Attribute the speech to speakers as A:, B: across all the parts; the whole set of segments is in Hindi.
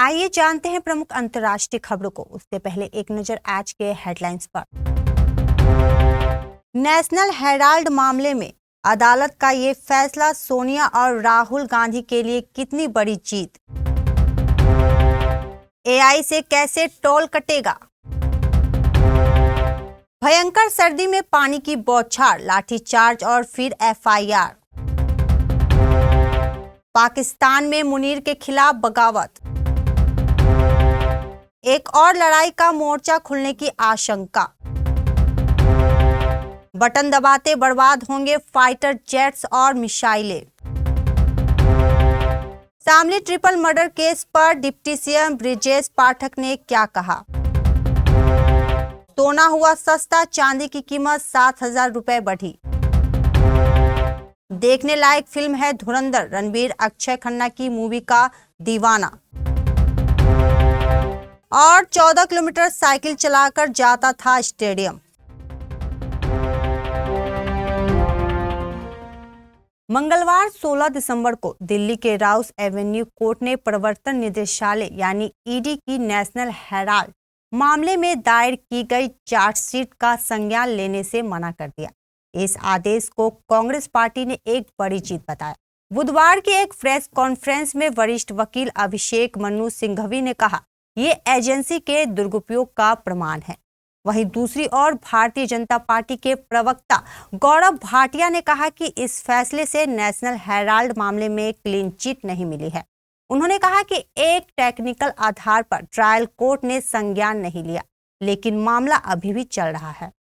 A: आइए जानते हैं प्रमुख अंतर्राष्ट्रीय खबरों को। उससे पहले एक नजर आज के हेडलाइंस पर। नेशनल हेराल्ड मामले में अदालत का ये फैसला सोनिया और राहुल गांधी के लिए कितनी बड़ी जीत। एआई से कैसे टोल कटेगा। भयंकर सर्दी में पानी की बौछार, लाठीचार्ज और फिर एफआईआर। पाकिस्तान में मुनीर के खिलाफ बगावत। एक और लड़ाई का मोर्चा खुलने की आशंका। बटन दबाते बर्बाद होंगे फाइटर जेट्स और मिसाइलें। शामली ट्रिपल मर्डर केस पर डिप्टी सीएम ब्रिजेश पाठक ने क्या कहा। सोना हुआ सस्ता, चांदी की कीमत 7,000 रुपए बढ़ी। देखने लायक फिल्म है धुरंधर, रणबीर अक्षय खन्ना की मूवी का दीवाना। और 14 किलोमीटर साइकिल चलाकर जाता था स्टेडियम। मंगलवार 16 दिसंबर को दिल्ली के राउस एवेन्यू कोर्ट ने प्रवर्तन निदेशालय यानी ईडी की नेशनल हेराल्ड मामले में दायर की गई चार्जशीट का संज्ञान लेने से मना कर दिया। इस आदेश को कांग्रेस पार्टी ने एक बड़ी जीत बताया। बुधवार की एक प्रेस कॉन्फ्रेंस में वरिष्ठ वकील अभिषेक मनु सिंघवी ने कहा, ये एजेंसी के दुरुपयोग का प्रमाण है। वहीं दूसरी ओर भारतीय जनता पार्टी के प्रवक्ता गौरव भाटिया ने कहा कि इस फैसले से नेशनल हेराल्ड मामले में क्लीन चिट नहीं मिली है। उन्होंने कहा कि एक टेक्निकल आधार पर ट्रायल कोर्ट ने संज्ञान नहीं लिया, लेकिन मामला अभी भी चल रहा है।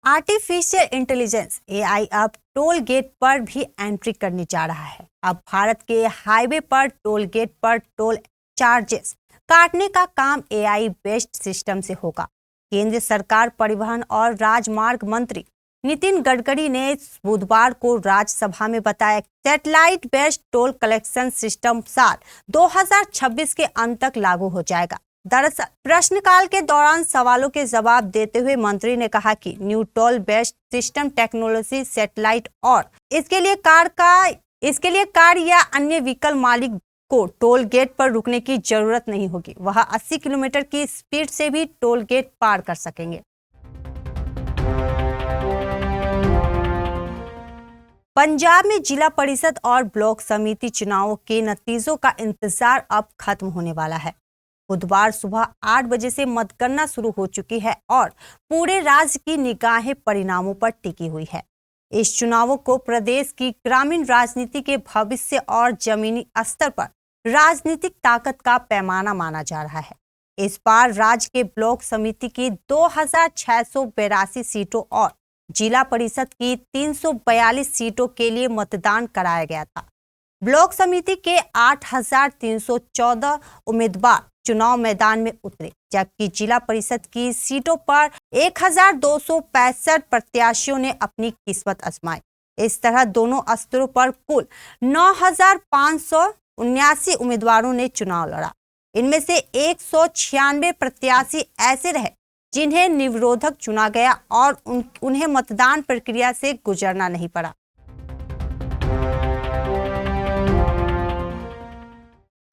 A: आर्टिफिशियल इंटेलिजेंस एआई अब टोल गेट पर भी एंट्री करने जा रहा है। अब भारत के हाईवे पर टोल गेट पर टोल चार्जेस काटने का काम एआई बेस्ड सिस्टम से होगा। केंद्र सरकार परिवहन और राजमार्ग मंत्री नितिन गडकरी ने बुधवार को राज्यसभा में बताया, satellite based toll collection system साल 2026 के अंत तक लागू हो जाएगा। दरअसल प्रश्नकाल के दौरान सवालों के जवाब देते हुए मंत्री ने कहा कि new toll based system technology satellite और इसके लिए कार या अन्य व्हीकल मालिक को टोल गेट पर रुकने की जरूरत नहीं होगी। वह 80 किलोमीटर की स्पीड से भी टोल गेट पार कर सकेंगे। पंजाब में जिला परिषद और ब्लॉक समिति चुनावों के नतीजों का इंतजार अब खत्म होने वाला है। बुधवार सुबह 8 बजे से मतगणना शुरू हो चुकी है और पूरे राज्य की निगाहें परिणामों पर टिकी हुई है। इस चुनावों को प्रदेश की ग्रामीण राजनीति के भविष्य और जमीनी स्तर पर राजनीतिक ताकत का पैमाना माना जा रहा है। इस बार राज्य के ब्लॉक समिति की 2682 सीटों और जिला परिषद की 342 सीटों के लिए मतदान कराया गया था। ब्लॉक समिति के 8314 उम्मीदवार चुनाव मैदान में उतरे, जबकि जिला परिषद की सीटों पर 1265 प्रत्याशियों ने अपनी किस्मत आजमाई। इस तरह दोनों स्तरों पर कुल 9579 उम्मीदवारों ने चुनाव लड़ा। इनमें से 196 प्रत्याशी ऐसे रहे जिन्हें निर्विरोधक चुना गया और उन्हें मतदान प्रक्रिया से गुजरना नहीं पड़ा।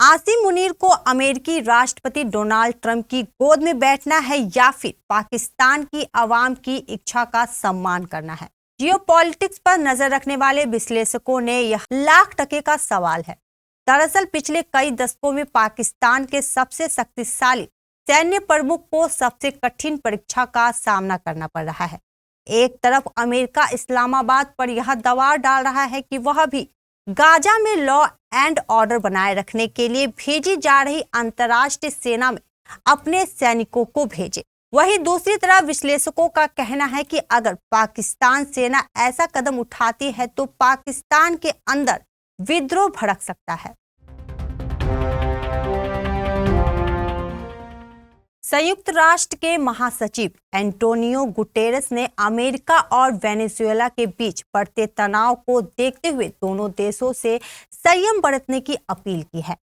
A: आसिम मुनीर को अमेरिकी राष्ट्रपति डोनाल्ड ट्रंप की गोद में बैठना है या फिर पाकिस्तान की आवाम की इच्छा का सम्मान करना है। जियोपॉलिटिक्स पर नजर रखने वाले विश्लेषकों ने यह लाख-टके का सवाल है। दरअसल पिछले कई दशकों में पाकिस्तान के सबसे शक्तिशाली सैन्य प्रमुख को सबसे कठिन परीक्षा का सामना करना पड़ रहा है। एक तरफ अमेरिका इस्लामाबाद पर यह दबाव डाल रहा है कि वह भी गाजा में लॉ एंड ऑर्डर बनाए रखने के लिए भेजी जा रही अंतर्राष्ट्रीय सेना में अपने सैनिकों को भेजे। वहीं दूसरी तरफ विश्लेषकों का कहना है कि अगर पाकिस्तान सेना ऐसा कदम उठाती है तो पाकिस्तान के अंदर विद्रोह भड़क सकता है। संयुक्त राष्ट्र के महासचिव एंटोनियो गुटेरेस ने अमेरिका और वेनेजुएला के बीच बढ़ते तनाव को देखते हुए दोनों देशों से संयम बरतने की अपील की है।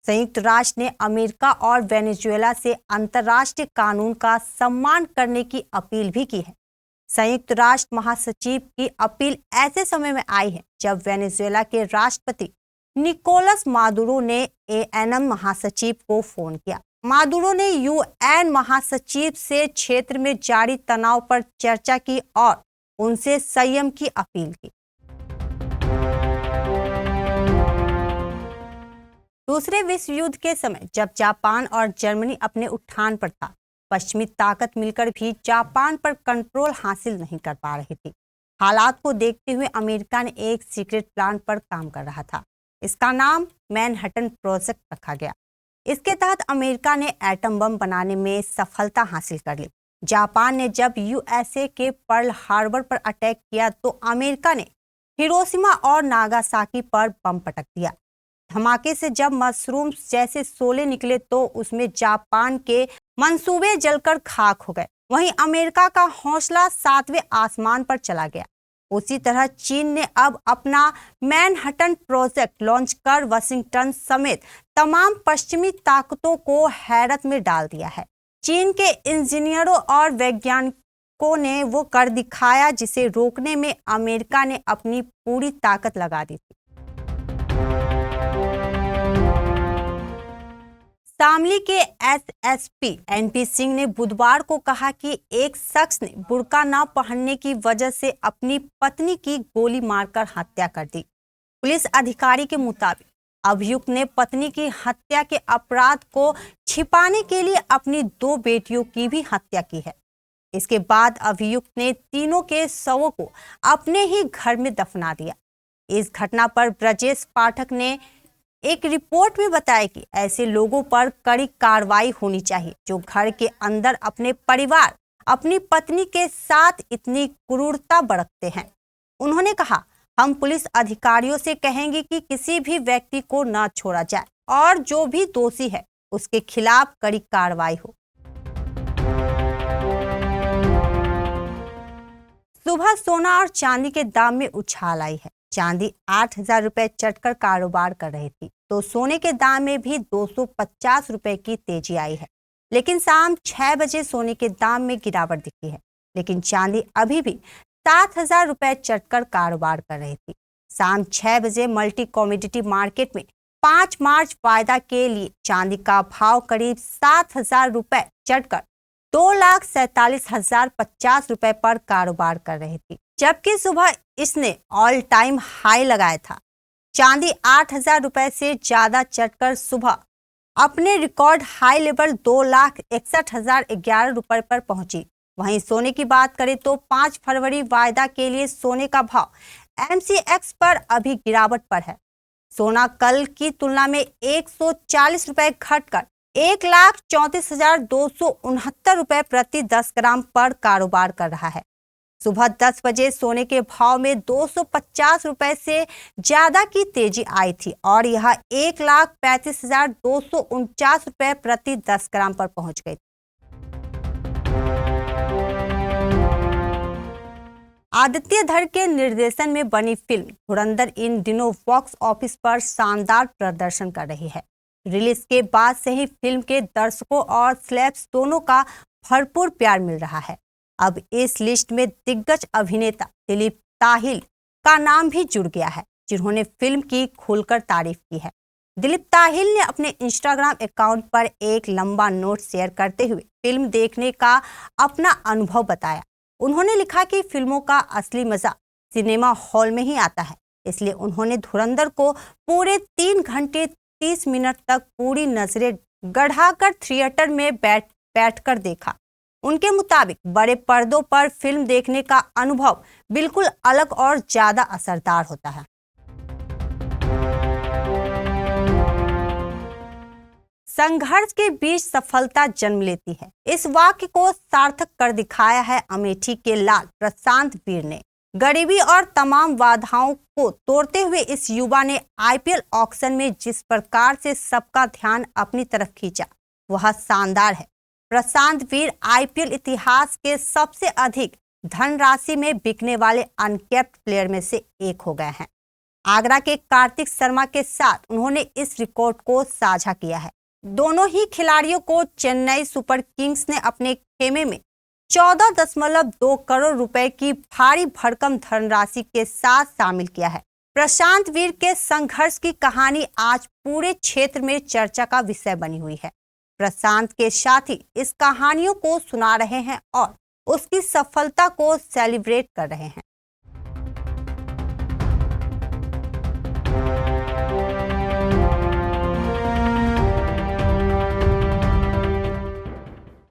A: संयुक्त राष्ट्र ने अमेरिका और वेनेजुएला से अंतर्राष्ट्रीय कानून का सम्मान करने की अपील भी की है। संयुक्त राष्ट्र महासचिव की अपील ऐसे समय में आई है जब वेनेजुएला के राष्ट्रपति निकोलस मादुरो ने एएनएम महासचिव को फोन किया। मादुरो ने यूएन महासचिव से क्षेत्र में जारी तनाव पर चर्चा की और उनसे संयम की अपील की। दूसरे विश्व युद्ध के समय जब जापान और जर्मनी अपने उत्थान पर था, पश्चिमी ताकत मिलकर भी जापान पर कंट्रोल हासिल नहीं कर पा रही थी। हालात को देखते हुए अमेरिका ने एक सीक्रेट प्लान पर काम कर रहा था। इसका नाम मैनहट्टन प्रोजेक्ट रखा गया। इसके तहत अमेरिका ने एटम बम बनाने में सफलता हासिल कर ली। जापान ने जब यूएसए के पर्ल हार्बर पर अटैक किया तो अमेरिका ने हिरोशिमा और नागासाकी पर बम पटक दिया। धमाके से जब मशरूम जैसे शोले निकले तो उसमें जापान के मंसूबे जलकर खाक हो गए। वहीं अमेरिका का हौसला 7वें आसमान पर चला गया। उसी तरह चीन ने अब अपना मैनहट्टन प्रोजेक्ट लॉन्च कर वाशिंगटन समेत तमाम पश्चिमी ताकतों को हैरत में डाल दिया है। चीन के इंजीनियरों और वैज्ञानिकों ने वो कर दिखाया जिसे रोकने में अमेरिका ने अपनी पूरी ताकत लगा दी थी। शामली के एसएसपी एनपी सिंह ने बुधवार को कहा कि एक शख्स ने बुर्का न पहनने की वजह से अपनी पत्नी की गोली मारकर हत्या कर दी। पुलिस अधिकारी के मुताबिक अभियुक्त ने पत्नी की हत्या के अपराध को छिपाने के लिए अपनी 2 बेटियों की भी हत्या की है। इसके बाद अभियुक्त ने तीनों के शवों को अपने ही घर में दफना दिया। इस घटना पर ब्रजेश पाठक ने एक रिपोर्ट में बताया कि ऐसे लोगों पर कड़ी कार्रवाई होनी चाहिए जो घर के अंदर अपने परिवार, अपनी पत्नी के साथ इतनी क्रूरता बरतते हैं। उन्होंने कहा, हम पुलिस अधिकारियों से कहेंगे कि किसी भी व्यक्ति को न छोड़ा जाए और जो भी दोषी है उसके खिलाफ कड़ी कार्रवाई हो। सुबह सोना और चांदी के दाम में उछाल आई है। चांदी 8,000 रुपए चढ़कर कारोबार कर रही थी तो सोने के दाम में भी 250 रुपए की तेजी आई है। लेकिन शाम 6 बजे सोने के दाम में गिरावट दिखी है, लेकिन चांदी अभी भी 7,000 रुपए चढ़कर कारोबार कर रही थी। शाम 6 बजे मल्टी कमोडिटी मार्केट में 5 मार्च वायदा के लिए चांदी का भाव करीब 7,000 रुपए चढ़कर 2,47,050 रुपए पर कारोबार कर रही थी, जबकि सुबह इसने ऑल टाइम हाई लगाया था। चांदी 8,000 रुपए से ज्यादा चढ़कर सुबह अपने रिकॉर्ड हाई लेवल 2,61,011 रुपए पर पहुंची। वहीं सोने की बात करें तो 5 फरवरी वायदा के लिए सोने का भाव एमसीएक्स पर अभी गिरावट पर है। सोना कल की तुलना में 140 रुपए घटकर 1,34,269 रुपए प्रति 10 ग्राम पर कारोबार कर रहा है। सुबह 10 बजे सोने के भाव में 250 रुपए से ज्यादा की तेजी आई थी और यह 1,35,249 रुपए प्रति 10 ग्राम पर पहुंच गई। आदित्य धर के निर्देशन में बनी फिल्म धुरंधर इन दिनों बॉक्स ऑफिस पर शानदार प्रदर्शन कर रही है। रिलीज के बाद से ही फिल्म के दर्शकों और सेलेब्स दोनों का भरपूर प्यार मिल रहा है। अब इस लिस्ट में दिग्गज अभिनेता दिलीप ताहिल का नाम भी जुड़ गया है, जिन्होंने फिल्म की खुलकर तारीफ की है। दिलीप ताहिल ने अपने इंस्टाग्राम अकाउंट पर एक लंबा नोट शेयर करते हुए फिल्म देखने का अपना अनुभव बताया। उन्होंने लिखा कि फिल्मों का असली मजा सिनेमा हॉल में ही आता है, इसलिए उन्होंने धुरंधर को पूरे 3 घंटे 30 मिनट तक पूरी नजरें गढ़ाकर थिएटर में बैठकर देखा। उनके मुताबिक बड़े पर्दों पर फिल्म देखने का अनुभव बिल्कुल अलग और ज्यादा असरदार होता है। संघर्ष के बीच सफलता जन्म लेती है। इस वाक्य को सार्थक कर दिखाया है अमेठी के लाल प्रशांत वीर ने। गरीबी और तमाम बाधाओं को तोड़ते हुए इस युवा ने आईपीएल ऑक्शन में जिस प्रकार से सबका ध्यान अपनी तरफ खींचा, वह शानदार है। प्रशांत वीर आईपीएल इतिहास के सबसे अधिक धनराशि में बिकने वाले अनकैप्ड प्लेयर में से एक हो गए हैं। आगरा के कार्तिक शर्मा के साथ उन्होंने इस रिकॉर्ड को साझा किया है। दोनों ही खिलाड़ियों को चेन्नई सुपर किंग्स ने अपने खेमे में 14.2 करोड़ रुपए की भारी भरकम धनराशि के साथ शामिल किया है। प्रशांत वीर के संघर्ष की कहानी आज पूरे क्षेत्र में चर्चा का विषय बनी हुई है। प्रशांत के साथी इस कहानियों को सुना रहे हैं और उसकी सफलता को सेलिब्रेट कर रहे हैं।